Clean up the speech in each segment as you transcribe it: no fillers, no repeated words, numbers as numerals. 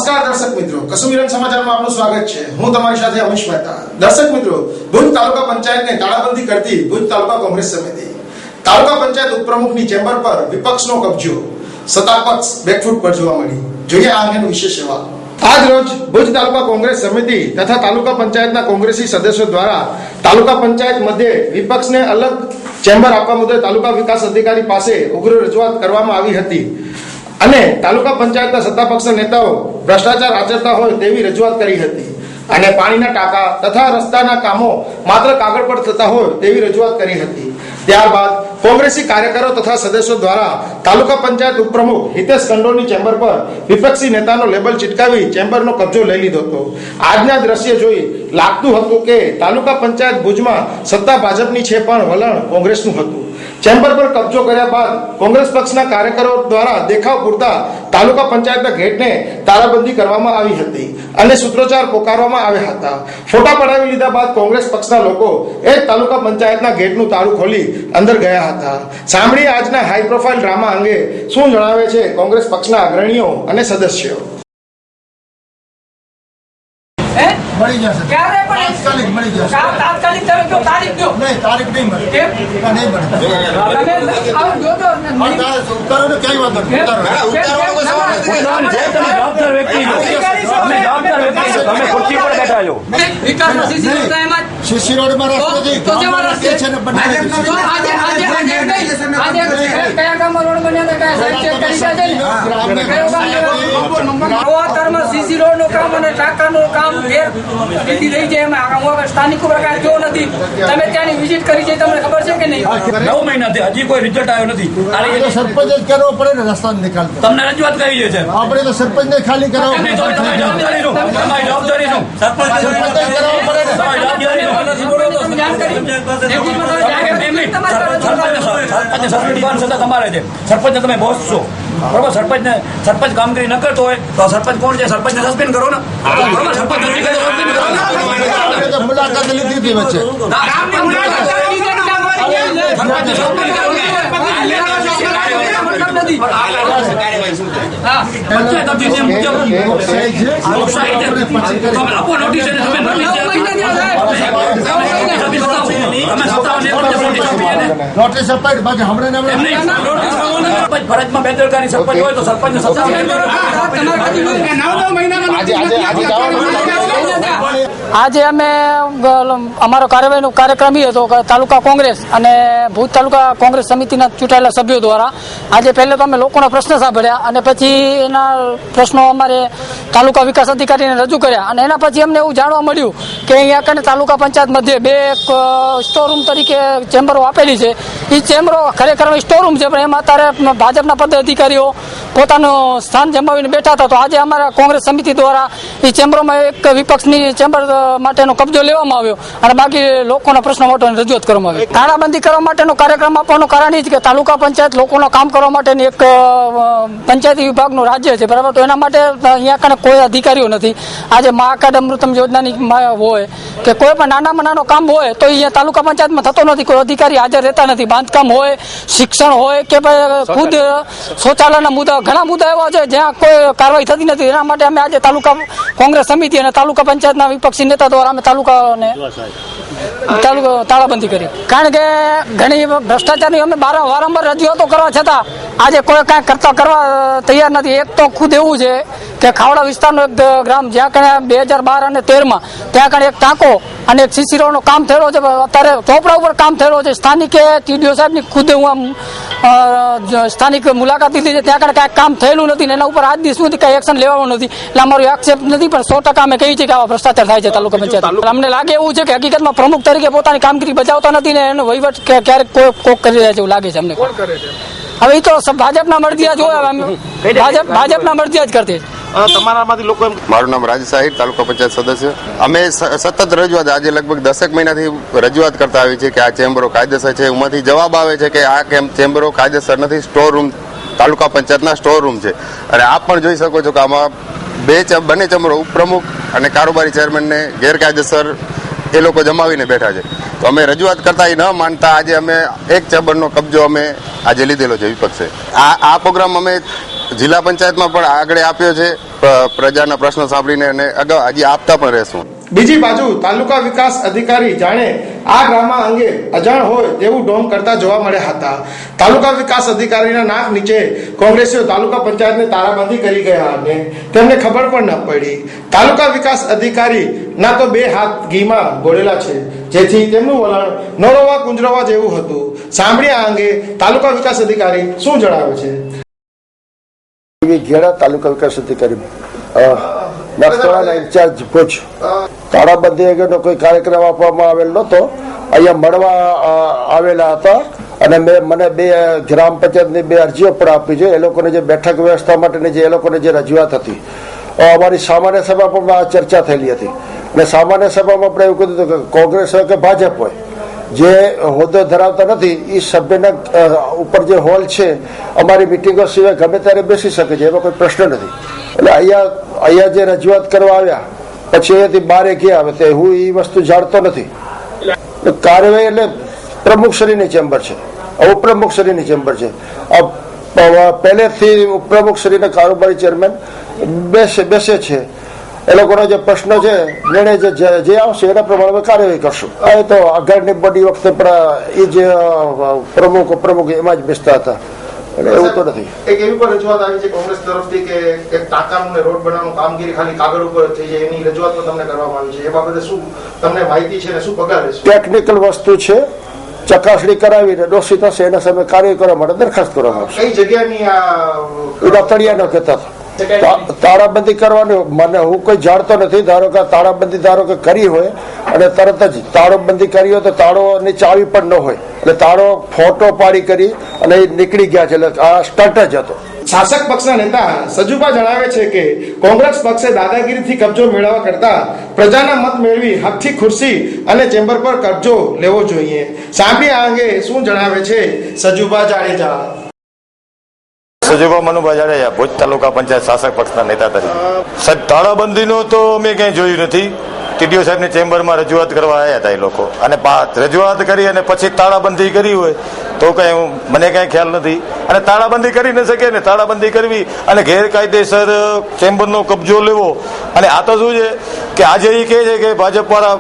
નમસ્કાર દર્શક મિત્રો, કસુમીરન સમાચારમાં આપનું સ્વાગત છે। હું તમારી સાથે અમિશ મહેતા। દર્શક મિત્રો, ભુજ તાલુકા પંચાયતને તાળાબંધી કરતી ભુજ તાલુકા કોંગ્રેસ સમિતિ, તાલુકા પંચાયત ઉપપ્રમુખની ચેમ્બર પર વિપક્ષનો કબજો, સત્તાપક્ષ બેકફૂટ પર જોવા મળી। જોઈએ આ અંગેનો વિશેષ અહેવાલ। આજ રોજ ભુજ તાલુકા કોંગ્રેસ સમિતિ તથા તાલુકા પંચાયતના કોંગ્રેસી સદસ્યો દ્વારા તાલુકા પંચાયત મધ્યે વિપક્ષને અલગ ચેમ્બર આપવા મુદ્દે તાલુકા વિકાસ અધિકારી પાસે ઉગ્ર રજૂઆત કરવામાં આવી હતી અને તાલુકા પંચાયતના સત્તાપક્ષના નેતાઓ ભ્રષ્ટાચાર આચરતા હોય તેવી રજૂઆત કરી હતી અને પાણીના ટાંકા તથા રસ્તાના કામો માત્ર કાગળ પર થતા હોય તેવી રજૂઆત કરી હતી। ત્યારબાદ કોંગ્રેસી કાર્યકરો તથા સદસ્યો દ્વારા તાલુકા પંચાયત ઉપપ્રમુખ હિતેશ કંડોની ચેમ્બર પર વિપક્ષી નેતાનો લેબલ ચિટકાવી ચેમ્બરનો કબજો લઈ લીધો હતો। આજના દ્રશ્ય જોઈ લાગતું હતું કે તાલુકા પંચાયત ભુજમાં સત્તા ભાજપની છે પણ વલણ કોંગ્રેસનું હતું। ચેમ્બર પર કબજો કર્યા બાદ કોંગ્રેસ પક્ષના કાર્યકરો દ્વારા દેખાવ પૂરતા તાલુકા પંચાયતના ગેટને તાળાબંધી કરવામાં આવી હતી અને સૂત્રોચ્ચાર પોકારવામાં આવ્યા હતા। ફોટા પડાવી લીધા બાદ કોંગ્રેસ પક્ષના લોકો એ તાલુકા પંચાયતના ગેટનું તાળું ખોલી અંદર ગયા હતા। સાંભળીએ આજના હાઈ પ્રોફાઇલ ડ્રામા અંગે શું જણાવે છે કોંગ્રેસ પક્ષના અગ્રણીઓ અને સદસ્યો। મળી જશે ક્યારે પણ તાત્કાલિક મળી જશે તાત્કાલિક તમે જો તારીખ દો નહીં તારીખ નહીં મળે કેમ નહીં મળે તમે આવ જો તો ઉતારો ને કઈ વાત નથી ઉતારો જે તમે જવાબદાર વ્યક્તિ છો તમે જવાબદાર વ્યક્તિ છો તમે ખુરશી પર બેઠા છો વિકાસનો સીસી રોડ એમાં સીસી રોડ માં રસ્તો છે તો જે રસ્તે છે ને બનાવી આજે કયા ગામમાં રોડ બન્યા હતા કયા સાઈડ ચેક કરી છે ને સીસી રોડ નું કામ અને ટાંકાનું કામ ઘેર સ્થિતિ રહી છે એમાં સ્થાનિક પ્રકાર જો નથી તમે ત્યાંની વિઝિટ કરી છે તમને ખબર છે કે નહીં 9 મહિનાથી હજી કોઈ રિઝલ્ટ આવ્યો નથી સરપંચ જ કરવો પડે ને રસ્તાનો નિકાલ તમને રજૂઆત કરી છે આપણે તો સરપંચ ને ખાલી કરાવો જવાબદારી નું સરપંચ કરાવવો પડે ને તમારે છે સરપંચ તમે બોસ છો બરોબર। સરપંચ કામગીરી ન કરતો હોય તો સરપંચ કોણ છે સરપંચ ને સસ્પેન્ડ કરો ને બરોબર। સરપંચ મુલાકાત લીધી હતી વચ્ચે નોટિસ અપાઈ બાકી હમણાં ફરજમાં બેદરકારી સરપંચ હોય તો સરપંચ આજે અમે અમારો કાર્યવાહીનો કાર્યક્રમ એ હતો કે તાલુકા કોંગ્રેસ અને ભુજ તાલુકા કોંગ્રેસ સમિતિના ચૂંટાયેલા સભ્યો દ્વારા આજે પહેલે તો અમે લોકોના પ્રશ્ન સાંભળ્યા અને પછી એના પ્રશ્નો અમારે તાલુકા વિકાસ અધિકારીને રજૂ કર્યા અને એના પછી અમને એવું જાણવા મળ્યું કે અહીંયા કને તાલુકા પંચાયત મધ્યે બે સ્ટોર રૂમ તરીકે ચેમ્બરો આપેલી છે। એ ચેમ્બરો ખરેખર સ્ટોર રૂમ છે પણ એમાં અત્યારે ભાજપના પદ અધિકારીઓ પોતાનું સ્થાન જમાવીને બેઠા હતા। તો આજે અમારા કોંગ્રેસ સમિતિ દ્વારા એ ચેમ્બરોમાં એક વિપક્ષની ચેમ્બર માટેનો કબજો લેવામાં આવ્યો અને બાકી લોકોના પ્રશ્નો માટેની રજૂઆત કરવામાં આવી। તાળાબંધી કરવા માટેનો કાર્યક્રમ આપવાનું કારણ એ છે કે તાલુકા પંચાયત લોકોનું કામ કરવા માટેની એક પંચાયતી વિભાગનું રાજ્ય છે બરાબર। તો એના માટે અહીંયા કને કોઈ અધિકારીઓ નથી। આજે મા કાર્ડ અમૃતમ યોજનાની હોય કે કોઈ પણ નાનામાં નાનો કામ હોય તો અહીંયા તાલુકા પંચાયતમાં થતો નથી, કોઈ અધિકારી હાજર રહેતા નથી। બાંધકામ હોય, શિક્ષણ હોય કે ખુદ શૌચાલયના મુદ્દા ઘણા મુદ્દા એવા છે જ્યાં કોઈ કાર્યવાહી થતી નથી। એના માટે અમે આજે તાલુકા કોંગ્રેસ સમિતિ અને તાલુકા પંચાયતના વિપક્ષી નેતા દ્વારા અમે તાલુકાને તાળાબંધી કરી, કારણ કે ઘણી ભ્રષ્ટાચારની અમે વારંવાર રજૂઆતો કરવા છતાં આજે કોઈ કાંઈ કરવા તૈયાર નથી। એક તો ખુદ એવું છે કે ખાવડા વિસ્તારનો એક ગ્રામ જ્યાં કણે 2012 અને 13માં ત્યાં કણે એક ટાંકો અને એક સીસી રોડનું કામ થયેલો છે, અત્યારે ચોપડા ઉપર કામ થયેલો છે। સ્થાનિકે ટીડીઓ સાહેબની ખુદ હું આમ સ્થાનિક મુલાકાત લીધી છે, ત્યાં કણે કાંઈ કામ થયેલું નથી ને એના ઉપર આજ દિવસ સુધી કાંઈ એક્શન લેવાનું નથી। એટલે અમારું આક્ષેપ નથી પણ 100% અમે કહીએ છીએ કે આવા ભ્રષ્ટાચાર થાય છે તાલુકા પંચાયત। અમને લાગે એવું છે કે હકીકતમાં પ્રમુખ તરીકે પોતાની કામગીરી બજાવતા નથી ને એનો વહીવટ ક્યારેક કોક કરી રહ્યા છે એવું લાગે છે અમને। હવે એ તો ભાજપના મરજિયા જ હોય, ભાજપના મરજિયા જ કરતી। મારું નામ રાજ સાહિબ, તાલુકા પંચાયત સદસ્ય। અમે સતત રજૂઆત આજે લગભગ 10 મહિનાથી રજૂઆત કરતા આવી છે કે આ ચેમ્બરો કાયદેસર છે। એમાંથી જવાબ આવે છે કે આ ચેમ્બરો કાયદેસર નથી, સ્ટોર રૂમ તાલુકા પંચાયતના સ્ટોર રૂમ છે। અને આપ પણ જોઈ શકો છો કે આમાં બંને ચેમ્બરો ઉપપ્રમુખ અને કારોબારી ચેરમેનને ગેરકાયદેસર એ લોકો જમાવીને બેઠા છે। તો અમે રજૂઆત કરતા ન માનતા આજે અમે એક ચેમ્બરનો કબજો અમે આજે લીધેલો છે વિપક્ષે। આ પ્રોગ્રામ અમે જિલ્લા પંચાયતમાં પણ આગળ આપ્યો છે પ્રજાના પ્રશ્નો સાંભળીને, અને અગાઉ હજી આપતા પણ રહેશું. બીજી બાજુ તાલુકા વિકાસ અધિકારી જાણે આ ડ્રામા અંગે અજાણ હોય તેવું ઢોંગ કરતા જોવા મળ્યા હતા. તાલુકા વિકાસ અધિકારીના નાક નીચે કોંગ્રેસીઓ તાલુકા પંચાયતને તાળાબંધી કરી ગયા અને તેમને ખબર પણ ન પડી. તાલુકા વિકાસ અધિકારી ના તો બે હાથ ઘીમાં ગોળેલા છે, જેથી તેમનું વલણ નોરવા કુંજરવા જેવું હતું. સાંભળીએ આ અંગે તાલુકા વિકાસ અધિકારી શું જણાવે છે. ઘેડા તાલુકા વિકાસ અધિકારી નખત્રાણા ઇન્ચાર્જ ભુજ. તાળાબંધી અંગેનો કોઈ કાર્યક્રમ આપવામાં આવેલ નહોતો. અહીંયા મળવા આવેલા હતા અને મને બે ગ્રામ પંચાયતની બે અરજીઓ પણ આપી છે. એ લોકોની જે બેઠક વ્યવસ્થા માટેની જે એ લોકોની જે રજૂઆત હતી, અમારી સામાન્ય સભામાં પણ આ ચર્ચા થયેલી હતી. અને સામાન્ય સભામાં આપણે એવું કીધું હતું કે કોંગ્રેસ હોય કે ભાજપ હોય, જે હોદ્દો ધરાવતા નથી એ સભ્યના ઉપર જે હોલ છે અમારી મિટિંગો સિવાય ગમે ત્યારે બેસી શકે છે, એમાં કોઈ પ્રશ્ન નથી. એટલે અહીંયા જે રજૂઆત કરવા આવ્યા પછી અહીંયાથી બહાર ગયા આવે તે હું એ વસ્તુ જાણતો નથી. કાર્યવાહી એટલે પ્રમુખશ્રીની ચેમ્બર છે, ઉપપ્રમુખશ્રીની ચેમ્બર છે. પહેલેથી ઉપપ્રમુખશ્રીના કારોબારી ચેરમેન બેસે છે. એ લોકોનો જે પ્રશ્નો છે, નિર્ણય જે આવશે એના પ્રમાણે કાર્યવાહી કરશું. એ તો આગળની બોડી વખતે પણ એ જે પ્રમુખ ઉપપ્રમુખ એમાં જ બેસતા હતા, એટલે એવું તો નથી. એક એવી પણ રજૂઆત આવી છે કોંગ્રેસ તરફથી કે ટાંકાનું ને રોડ બનાવવાનું કામગીરી ખાલી કાગળ ઉપર થઈ જાય એની રજૂઆત પણ તમને કરવામાં આવી છે. એ બાબતે શું તમને માહિતી છે ને શું પગલાં લેશો? ટેકનિકલ વસ્તુ છે, ચકાસણી કરાવીને દોષી થશે એના સામે કાર્ય કરવા માટે દરખાસ્ત કરવામાં આવશે. કઈ જગ્યાની આ તળિયાનો કહેતા હતા તાળાબંધી કરવાની. મને હું કોઈ જાણતો નથી. ધારો કે તાળાબંધી કરી હોય અને તરત જ તાળાબંધી કરી હોય તો તાળોની ચાવી પણ ન હોય, એટલે તાળો ફોટો પાડી કરી અને નીકળી ગયા છે. એટલે આ સ્ટન્ટ જ હતો. શાસક પક્ષના નેતા સજુભા જણાવે છે કે કોંગ્રેસ પક્ષે દાદાગીરીથી કબજો મેળવવા કરતા પ્રજાના મત મેળવી હકથી ખુરશી અને ચેમ્બર પર કબજો લેવો જોઈએ. સાંભળી આ અંગે શું જણાવે છે સજુભા જાડેજા. સજુભા મનુભાઈ જાડેજા, ભુજ તાલુકા પંચાયત શાસક પક્ષના નેતા તરીકે. સાહેબ, તાળાબંધીનો તો મેં ક્યાંય જોયું નથી. ટીડીઓ સાહેબની ચેમ્બરમાં રજૂઆત કરવા આવ્યા હતા એ લોકો, અને રજૂઆત કરી અને પછી તાળાબંધી કરી હોય તો કઈ મને કઈ ખ્યાલ નથી. અને તાળાબંધી કરી ન શકે ને તાળાબંધી કરવી અને ગેરકાયદેસર ચેમ્બરનો કબજો લેવો. અને આ તો શું છે કે આજે એ કહે છે કે ભાજપવાળા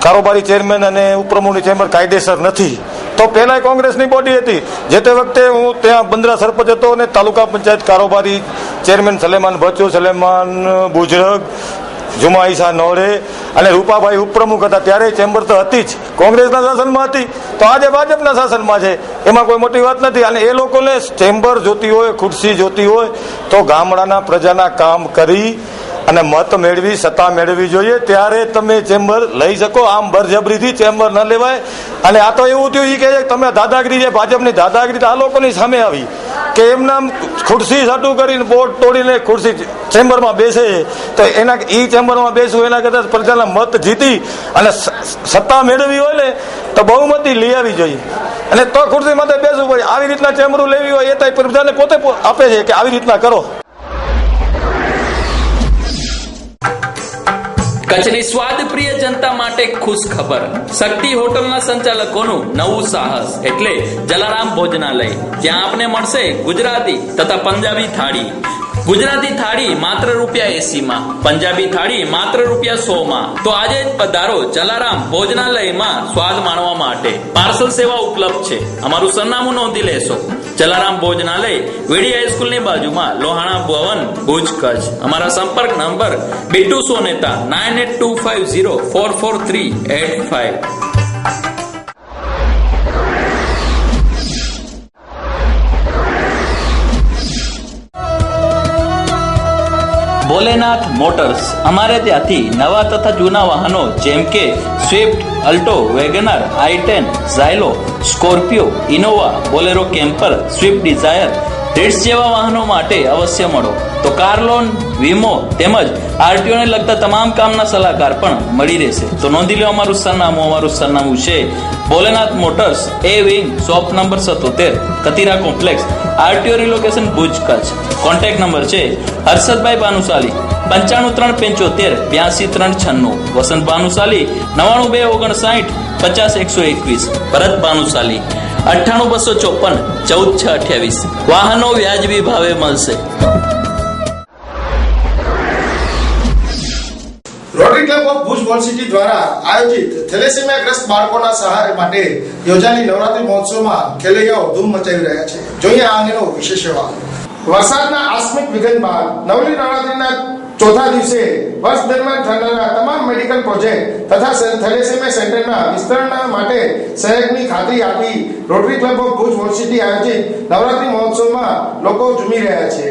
કારોબારી ચેરમેન અને ઉપપ્રમુખની ચેમ્બર કાયદેસર નથી. તો પહેલા કોંગ્રેસની બોડી હતી. જે તે વખતે હું ત્યાં બંદરા સરપંચ હતો અને તાલુકા પંચાયત કારોબારી ચેરમેન સલેમાન ભચ્ચુ, સલેમાન બુજરગ, જુમા ઈસા નોડે અને રૂપાભાઈ ઉપપ્રમુખ હતા. ત્યારે ચેમ્બર તો હતી જ, કોંગ્રેસના શાસનમાં હતી. તો આજે ભાજપના શાસનમાં છે, એમાં કોઈ મોટી વાત નથી. અને એ લોકોને ચેમ્બર જોતી હોય, ખુરશી જોતી હોય તો ગામડાના પ્રજાના કામ કરી અને મત મેળવી, સત્તા મેળવી જોઈએ, ત્યારે તમે ચેમ્બર લઈ શકો. આમ બરજબરીથી ચેમ્બર ન લેવાય. અને આ તો એવું થયું એ કહે છે તમે દાદાગીરી છે, ભાજપની દાદાગીરી આ લોકોની સામે આવી કે એમના ખુરશી સાટું કરીને બોર્ડ તોડીને ખુરશી ચેમ્બરમાં બેસે. તો એના એ ચેમ્બરમાં બેસવું એના કરતા પ્રજાના મત જીતી અને સત્તા મેળવી હોય ને તો બહુમતી લઈ આવી જોઈએ. અને તો ખુરશી માટે બેસવું પડે. આવી રીતના ચેમ્બરો લેવી હોય એ તો પ્રજાને પોતે આપે છે કે આવી રીતના કરો. કચ્છની સ્વાદ પ્રિય જનતા માટે ખુશ ખબર. શક્તિ હોટલના સંચાલકોનું નવું સાહસ એટલે જલારામ ભોજનાલય. જ્યાં આપને મળશે ગુજરાતી તથા પંજાબી થાળી. ગુજરાતી થાળી માત્ર ₹80 પંજાબી થાળી માત્ર ₹100 તો આજે જ પધારો જલારામ ભોજનાલયમાં સ્વાદ માણવા માટે. પાર્સલ સેવા ઉપલબ્ધ છે. અમારું સરનામું નોંધી લેશો. જલારામ ભોજનાલય વીડી હાઈસ્કૂલની બાજુમાં, લોહાણા ભવન, ભુજ, કચ્છ. અમારા સંપર્ક નંબર 92909825044385. ભોલેનાથ મોટર્સ. અમારે ત્યાંથી નવા તથા જૂના વાહનો જેમ કે Swift, Alto, WagonR, i10, Xylo, Scorpio, Innova, Bolero camper, Swift Dzire, Ritz જેવા વાહનો માટે અવશ્ય મળો. તો કાર લોન, વીમો તેમજ આરટીઓ ને લગતા તમામ કામના સલાહકાર પણ મળી રહેશે. તો નોંધી લો અમારું સરનામું છે Bholenath motors, A wing, shop number 77, Katira complex, RTO relocation, Bhuj, Kutch. Contact number છે હર્ષદભાઈ ભાનુશાલી 9537752396, વસંત ભાનુશાલી 9259 50121, ભરત ભાનુશાલી 98-254-14-628. વાહનો વ્યાજબી ભાવે મળશે. Rotary club of Bhuj wall city દ્વારા આયોજિત થેલેસેમિયાગ્રસ્ત બાળકોના સહાય માટે યોજાયેલી નવરાત્રી મહોત્સવમાં ખેલૈયાઓ ધૂમ મચાવી રહ્યા છે. જોઈએ આ અંગેનો વિશેષ અહેવાલ. વરસાદના આકસ્મિક વિઘન બાદ નવલી નવરાત્રીના ચોથા દિવસે વર્ષ દરમિયાન થનારા તમામ મેડિકલ પ્રોજેક્ટ તથા થેલેસેમિયા સેન્ટરના વિસ્તરણ માટે સહયોગની ખાતરી આપી rotary club of Bhuj wall city આયોજિત નવરાત્રી મહોત્સવમાં લોકો ઝૂમી રહ્યા છે.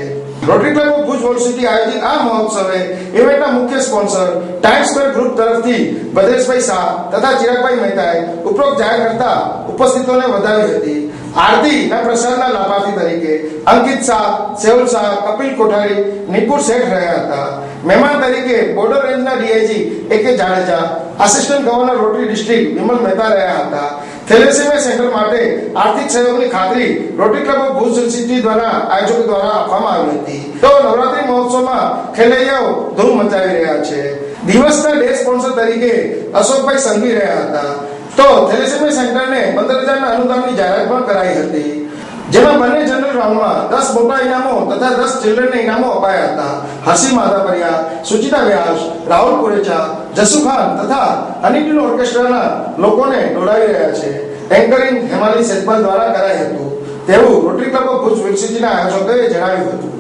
Rotary club of Bhuj wall city આયોજિત આ મહોત્સવે ઇવેન્ટના મુખ્ય સ્પોન્સર ટાઈમ્સ સ્ક્વેર ગ્રુપ તરફથી ભદ્રેશભાઈ શાહ તથા ચિરાગભાઈ મહેતાએ ઉપરોક્ત જાહેર કરતા ઉપસ્થિતોને વધાવી હતી. આરતીના પ્રસારના લાભાર્થી તરીકે અંકિત શાહ, સેવલ શાહ, કપિલ કોઠારી, નિપુર શેઠ રહ્યા હતા. મહેમાન તરીકે બોર્ડર રેન્જના DIG AK Jadeja, assistant governor rotary district Vimal Mehta રહ્યા હતા. થેલેસેમિયા સેન્ટર માટે આર્થિક સહયોગની ખાતરી rotary club of Bhuj city દ્વારા આયોજકો દ્વારા આપવામાં આવી હતી. તો નવરાત્રી મહોત્સવમાં ખેલૈયાઓ ધૂમ મચાવી રહ્યા છે. દિવસના ડે સ્પોન્સર તરીકે અશોકભાઈ સંઘવી રહ્યા હતા. તો થેલેસેમિયા સેન્ટરને 15,000 અનુદાનની જાહેરાત પણ કરાઈ હતી, જેમાં બંને જનરલ રાઉન્ડમાં 10 મોટા ઇનામો તથા 10 ચિલ્ડ્રનને ઇનામો અપાયા હતા. હસી માધાપરિયા, સુચિતા વ્યાસ, રાહુલ કુરેચા, જસુ ખાન તથા હનીટીન ઓર્કેસ્ટ્રાના લોકોને દોડાવી રહ્યા છે. એન્કરિંગ હેમાલી સેજપાલ દ્વારા કરાઈ હતું તેવું rotary club of Bhuj wall સિટીના આયોજકોએ જણાવ્યું હતું.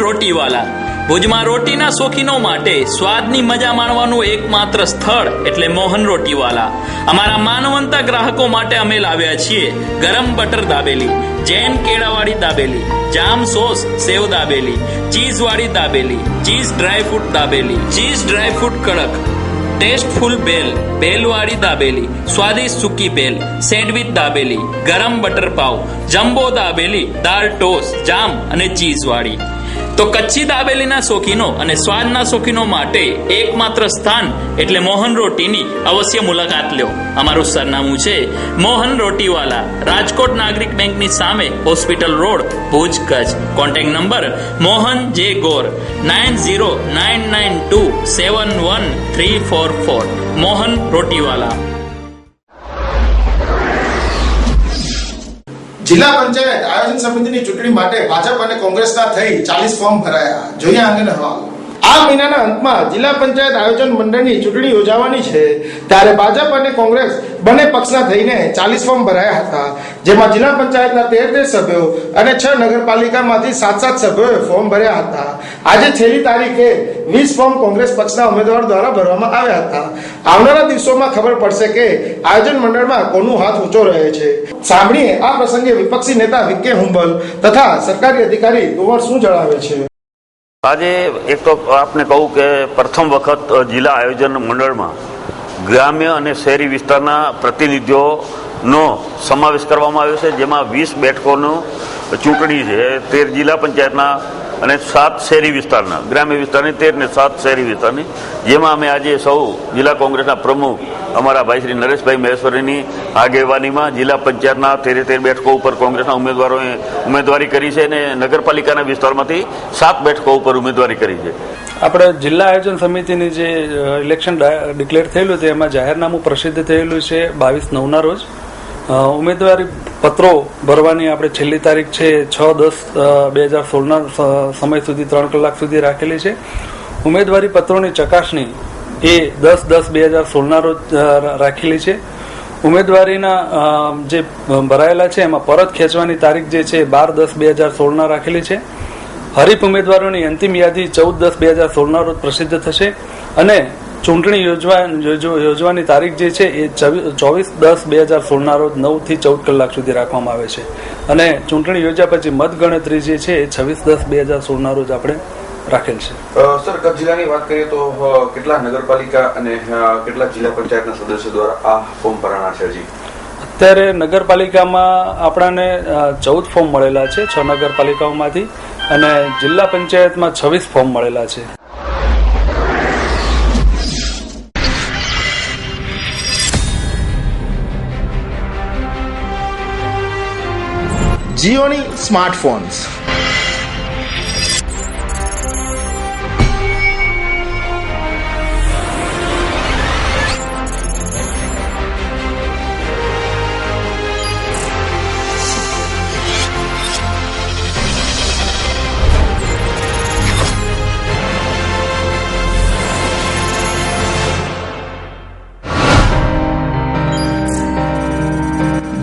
રોટીવાલા. ભુજમાં રોટીના શોખીનો માટે સ્વાદની મજા માણવાનું એકમાત્ર સ્થળ એટલે મોહન રોટીવાલા. અમારા માનવંતા ગ્રાહકો માટે અમે લાવ્યા છીએ ગરમ બટર દાબેલી, જૈન કેળાવાળી દાબેલી, જામ સોસ સેવ દાબેલી, ચીઝ વાળી dabeli, cheese dry fruit dabeli, cheese dry fruit કડક, ટેસ્ટફુલ ભેલ, ભેલવાળી દાબેલી, સ્વાદિષ્ટ સૂકી ભેલ, સેન્ડવિચ દાબેલી, ગરમ બટર પાવ, જમ્બો દાબેલી, દાળ ટોસ્ટ, જામ અને ચીઝ વાળી. તો કચ્છી દાબેલીના શોખીનો અને સ્વાદના શોખીનો માટે એકમાત્ર સ્થાન એટલે મોહન રોટીની અવશ્ય મુલાકાત લ્યો. અમારું સરનામું છે મોહન રોટીવાલા, રાજકોટ નાગરિક બેંકની સામે, hospital road, Bhuj, Kutch. Contact number Mohan જે ગોર 9099271344. મોહન રોટીવાલા. જિલ્લા પંચાયત આયોજન સમિતિની ચૂંટણી માટે ભાજપ અને કોંગ્રેસના થઈ 40 ફોર્મ ભરાયા. જોઈએ અંગેનો અહેવાલ. આ મહિનાના અંતમાં જિલ્લા પંચાયત આયોજન મંડળની ચૂંટણી યોજાવાની છે, ત્યારે ભાજપ અને કોંગ્રેસ બંને પક્ષના થઈને 40 ફોર્મ ભરાયા હતા, જેમાં જિલ્લા પંચાયતના 13 સભ્યો અને 6 નગરપાલિકામાંથી 7 સભ્યોએ ફોર્મ ભર્યા હતા. આજે છેલ્લી તારીખે 20 ફોર્મ કોંગ્રેસ પક્ષના ઉમેદવાર દ્વારા ભરવામાં આવ્યા હતા. આવનારા દિવસોમાં ખબર પડશે કે આયોજન મંડળમાં કોનું હાથ ઊંચો રહે છે. સાંભળીએ આ પ્રસંગે વિપક્ષી નેતા વિકે હુંબલ તથા સરકારી અધિકારી કુંવર શું જણાવે છે. આજે એક તો આપને કહું કે પ્રથમ વખત જિલ્લા આયોજન મંડળમાં ગ્રામ્ય અને શહેરી વિસ્તારના પ્રતિનિધિઓનો સમાવેશ કરવામાં આવ્યો છે, જેમાં 20 બેઠકોનું ચૂંટણી છે. 13 જિલ્લા પંચાયતના અને 7 શહેરી વિસ્તારના, ગ્રામ્ય વિસ્તારની 13 ને 7 શહેરી વિસ્તારની, જેમાં અમે આજે સૌ જિલ્લા કોંગ્રેસના પ્રમુખ અમારા ભાઈ શ્રી નરેશભાઈ મહેશ્વરીની આગેવાનીમાં જિલ્લા પંચાયતના 13 બેઠકો ઉપર કોંગ્રેસના ઉમેદવારોએ ઉમેદવારી કરી છે અને નગરપાલિકાના વિસ્તારમાંથી 7 બેઠકો ઉપર ઉમેદવારી કરી છે. આપણે જિલ્લા આયોજન સમિતિની જે ઇલેક્શન ડિક્લેર થયેલું છે એમાં જાહેરનામું પ્રસિદ્ધ થયેલું છે 22/9ના રોજ. ઉમેદવારી પત્રો ભરવાની આપણે છેલ્લી તારીખ છે 6/10/2016ના સમય સુધી 3 કલાક સુધી રાખેલી છે. ઉમેદવારી પત્રોની ચકાસણી એ 10/10/2016ના રોજ રાખેલી છે. ઉમેદવારીના જે ભરાયેલા છે એમાં પરત ખેંચવાની તારીખ જે છે 12/10/2016ના રાખેલી છે. હરીફ ઉમેદવારોની અંતિમ યાદી 14/10/2016ના રોજ પ્રસિદ્ધ થશે અને ચૂંટણી યોજવાની તારીખ જે છે એ 24/10/2016ના રોજ 9 થી 14 કલાક સુધી રાખવામાં આવે છે અને ચૂંટણી યોજ્યા પછી મતગણતરી જે છે એ 26/10/2016ના રોજ આપણે રાખેલ છે. સર, કચ્છ જિલ્લાની વાત કરીએ તો કેટલા નગરપાલિકા અને કેટલા જિલ્લા પંચાયતના સદસ્યો દ્વારા આ ફોર્મ ભરાણા છે? હજી અત્યારે નગરપાલિકામાં આપણાને 14 ફોર્મ મળેલા છે 6 નગરપાલિકાઓમાંથી અને જિલ્લા પંચાયતમાં 26 ફોર્મ મળેલા છે. Gionee smartphones.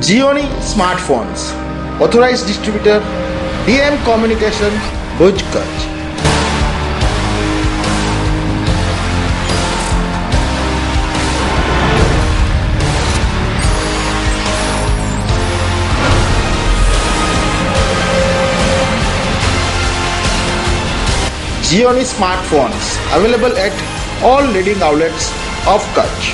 Gionee smartphones. Authorized distributor DM Communication, Bhuj, Kutch. Geoni smartphones available at all leading outlets of Kutch.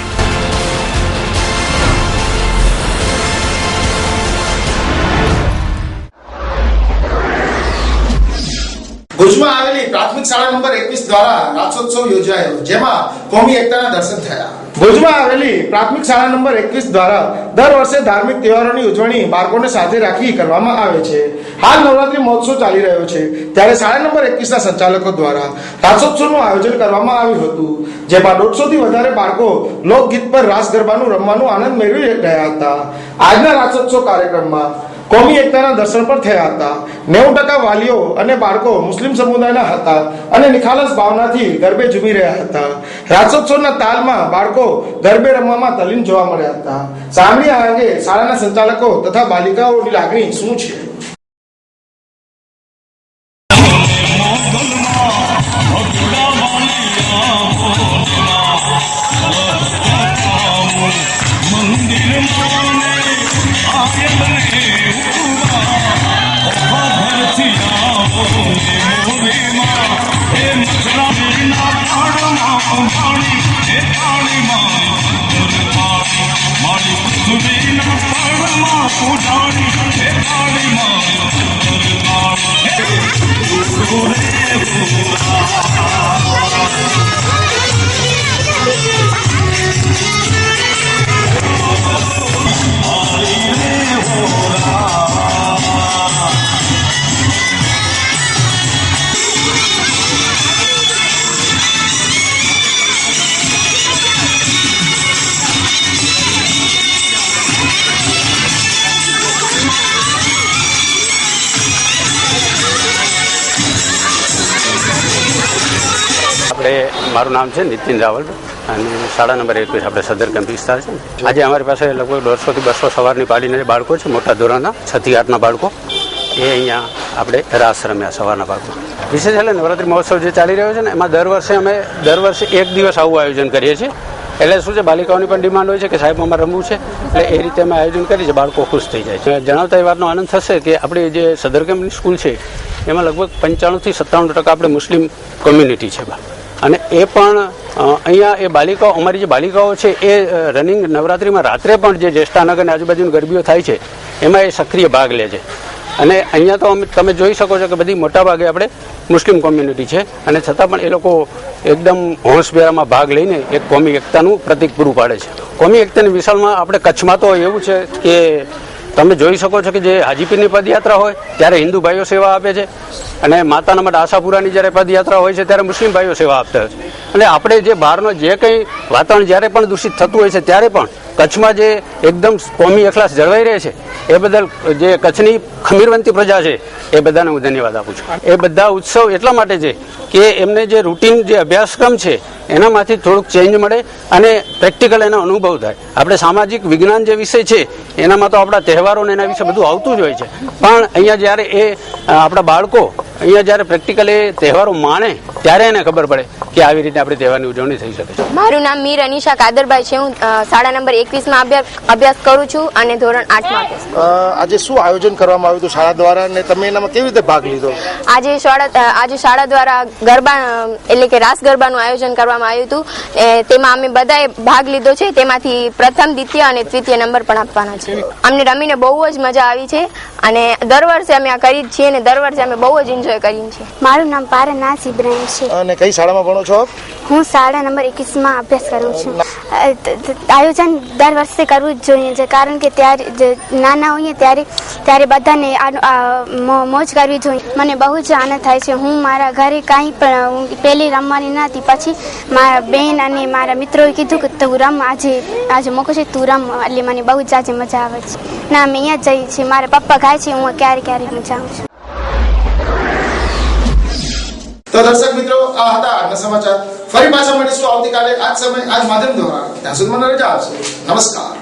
ભુજમાં આવેલી પ્રાથમિક શાળા નંબર 21 દ્વારા રાસોત્સવ યોજાયો, જેમાં કોમી એકતાના દર્શન થયા. ભુજમાં આવેલી પ્રાથમિક શાળા નંબર 21 દ્વારા દર વર્ષે ધાર્મિક તહેવારોની ઉજવણી બાળકોને સાથે રાખી કરવામાં આવે છે. હાલ નવરાત્રી મહોત્સવ ચાલી રહ્યો છે, ત્યારે શાળા નંબર 21ના સંચાલકો દ્વારા રાસોત્સવનું આયોજન કરવામાં આવ્યું હતું, જેમાં 150 થી વધારે બાળકો લોકગીત પર રાસ ગરબાનું રમવાનો આનંદ મેળવી રહ્યા હતા. આજના રાસોત્સવ કાર્યક્રમમાં કોમી એકતાના દર્શન પણ થયા હતા. 90% વાલીઓ અને બાળકો મુસ્લિમ સમુદાયના હતા અને નિખાલસ ભાવનાથી ગરબે ઝૂમી રહ્યા હતા. રાસોત્સવના તાલમાં બાળકો ગરબે રમવામાં તલ્લીન જોવા મળ્યા હતા. સાંભળી આ અંગે શાળાના સંચાલકો તથા બાલિકાઓની લાગણી શું છે. આપણે મારું નામ છે નીતિન રાવલ અને શાળા નંબર 21 આપણે સદર કેમ્પ વિસ્તાર છે. આજે અમારી પાસે લગભગ 150 થી 200 સવારની પાડીને બાળકો છે, મોટા ધોરણના 6 થી 8ના બાળકો, એ અહીંયા આપણે રાસ રમ્યા સવારના બાળકો. વિશેષ એટલે નવરાત્રિ મહોત્સવ જે ચાલી રહ્યો છે ને એમાં દર વર્ષે એક દિવસ આવું આયોજન કરીએ છીએ. એટલે શું છે, બાલિકાઓની પણ ડિમાન્ડ હોય છે કે સાહેબ અમારે રમવું છે, એટલે એ રીતે અમે આયોજન કરીએ છીએ, બાળકો ખુશ થઈ જાય છે. જણાવતા એ વાતનો આનંદ થશે કે આપણી જે સદર કેમ્પની સ્કૂલ છે એમાં લગભગ 95 થી 97% આપણે મુસ્લિમ કોમ્યુનિટી છે, અને એ પણ અહીંયા એ બાલિકાઓ, અમારી જે બાલિકાઓ છે એ રનિંગ નવરાત્રિમાં રાત્રે પણ જે જ્યેષ્ઠાનગર અને આજુબાજુની ગરબીઓ થાય છે એમાં એ સક્રિય ભાગ લે છે. અને અહીંયા તો તમે જોઈ શકો છો કે બધી મોટા ભાગે આપણે મુસ્લિમ કોમ્યુનિટી છે, અને છતાં પણ એ લોકો એકદમ હોંશભેરામાં ભાગ લઈને એક કોમી એકતાનું પ્રતિક પૂરું પાડે છે. કોમી એકતાની વિશાળમાં આપણે કચ્છમાં તો એવું છે કે તમે જોઈ શકો છો કે જે હાજીપીરની પદયાત્રા હોય ત્યારે હિન્દુ ભાઈઓ સેવા આપે છે, અને માતાના મઢ આશાપુરાની જ્યારે પદયાત્રા હોય છે ત્યારે મુસ્લિમ ભાઈઓ સેવા આપતા હોય છે. એટલે આપણે જે બહારનો જે કંઈ વાતાવરણ જ્યારે પણ દૂષિત થતું હોય છે ત્યારે પણ કચ્છમાં જે એકદમ કોમી અખલાસ જળવાઈ રહે છે એ બદલ જે કચ્છની ખમીરવંતી પ્રજા છે એ બધાને હું ધન્યવાદ આપું છું. એ બધા ઉત્સવ એટલા માટે છે કે એમને જે રૂટીન જે અભ્યાસક્રમ છે એનામાંથી થોડુંક ચેન્જ મળે અને પ્રેક્ટિકલ એનો અનુભવ થાય. આપણે સામાજિક વિજ્ઞાન જે વિષય છે એનામાં તો આપણા તહેવારો ને એના વિશે બધું આવતું જ હોય છે, પણ અહીંયા જ્યારે એ આપણા બાળકો અહીંયા જ્યારે પ્રેક્ટિકલ એ તહેવારો માણે ત્યારે એને ખબર પડે કે આવી રીતે આપણી તહેવારની ઉજવણી થઈ શકે છે. મારું નામ મીર અનિશા કાદરભાઈ છે. હું શાળા નંબર 21માં અભ્યાસ કરું છું અને ધોરણ 8માં અભ્યાસ. આજે શું આયોજન કરવામાં આવ્યું હતું શાળા દ્વારા અને તમે એનામાં કેવી રીતે ભાગ લીધો? આજે શાળા દ્વારા ગરબા એટલે કે રાસ ગરબાનું આયોજન કરવામાં આવ્યું હતું. તેમાં અમે બધાએ ભાગ લીધો છે. તેમાંથી પ્રથમ, દ્વિતીય અને તૃતીય નંબર પણ આપવાના છે. અમને રમીને બહુ જ મજા આવી છે અને દર વર્ષે અમે આ કરી જ છીએ અને દર વર્ષે અમે બહુ જ એન્જોય કરીએ છીએ. મારું નામ પારનાસ ઇબ્રાહિમ છે. અને કઈ શાળામાં ભણો છો? હું શાળા નંબર 21માં અભ્યાસ કરું છું. આયોજન દર વર્ષે કરવું જ જોઈએ છે, કારણ કે ત્યારે નાના હોઈએ ત્યારે બધાને મોજ કરવી જોઈએ. મને બહુ જ આનંદ થાય છે. હું મારા ઘરે કાંઈ પણ પહેલી રમવાની નથી, પછી મારા બેન અને મારા મિત્રોએ કીધું કે તું રમ, આજે મોકો છે, તું રમ, એટલે મને બહુ જ આજે મજા આવે છે. ના, અમે અહીંયા જ જઈએ છીએ. મારા પપ્પા ગાય છે, હું ક્યારેક હું જાઉં છું. તો દર્શક મિત્રો, આ હતા આજના સમાચાર. ફરી પાછા મળીશું આવતીકાલે આ જ સમય, આ જ માધ્યમ દ્વારા. ત્યાં સુધી મને રજા આપશો. નમસ્કાર.